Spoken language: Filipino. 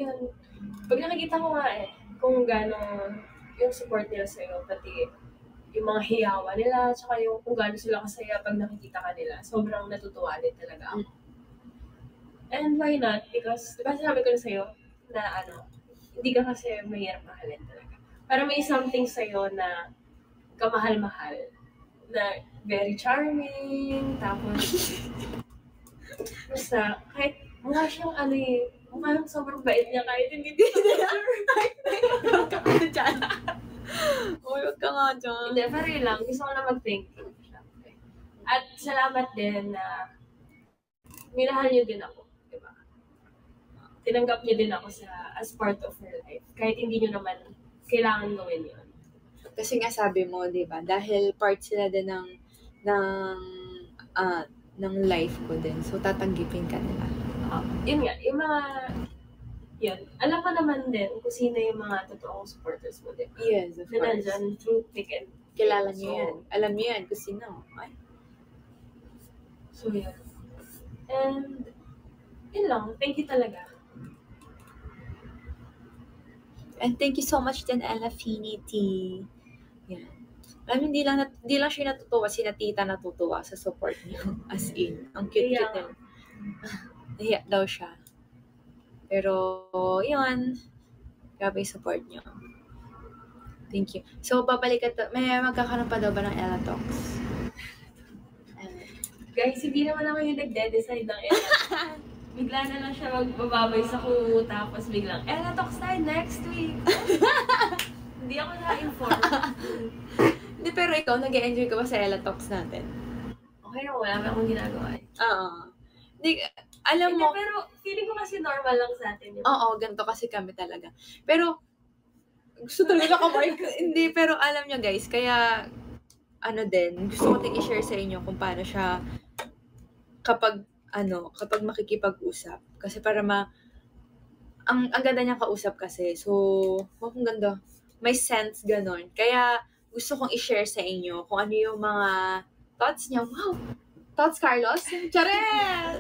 yun. Pag nakikita ko nga kung gano'ng yung support nila sa'yo, pati yung mga hiyawa nila, tsaka yung kung gano'n sila kasaya pag nakikita ka nila, sobrang natutuwa din talaga ako. And why not? Because, diba sabi ko na sa'yo, na hindi ka kasi mahirap mahalin talaga. Para may something sa'yo na kamahal-mahal, na very charming, tapos, basta, kahit mukha siyang mukhang sobrang bait niya kahit hindi Huwag ka nga dyan. Huwag ka nga dyan. Hindi, pero yun lang. Gusto ko na mag-thank you. At salamat din na minahal niyo din ako. Diba? Tinanggap niyo din ako as part of her life. Kahit hindi niyo naman kailangan gawin yun. Kasi nga sabi mo, di ba, dahil part sila din ng life ko din. So, tatanggipin ka nila. Yun nga, yung mga, yun. Alam ko naman din kung sino yung mga totoong supporters mo, diba? Yes, of course. Nandyan through thick and kilala niyo yan. Alam niyo yan kung sino. Ay. So, yun. And, yun lang. Thank you talaga. And thank you so much din, Ella Finity. Yan. Alam, hindi lang siya natutuwa, si Tita natutuwa sa support niyo. As in, ang cute-cute nila. Nahiya daw siya. Pero, yun. Grabe yung support niyo. Thank you. So, babalik ka may magkakaroon pa daw ba ng Ella Talks? Guys, hindi naman ako yung nagde-decide ng Ella. Bigla na lang siya magbababay sa kumu, tapos biglang, Ella Talks tayo next week. Hindi ako na-inform. Hindi, pero ikaw, nag-enjoy ka ba sa Ella Talks natin? Okay na, wala akong ginagawa. Oo. Hindi, alam mo. Pero feeling ko kasi normal lang sa atin. Oo, ganito kasi kami talaga. Pero, gusto talaga ka-mark. Hindi, pero alam nyo guys, kaya, gusto ko din i-share sa inyo kung paano siya kapag makikipag-usap. Kasi para ang ganda niya kausap kasi. So, ang ganda. May sense, ganon. Kaya, gusto kong i-share sa inyo kung ano yung mga thoughts niya. Wow! Thoughts, Carlos? Charet!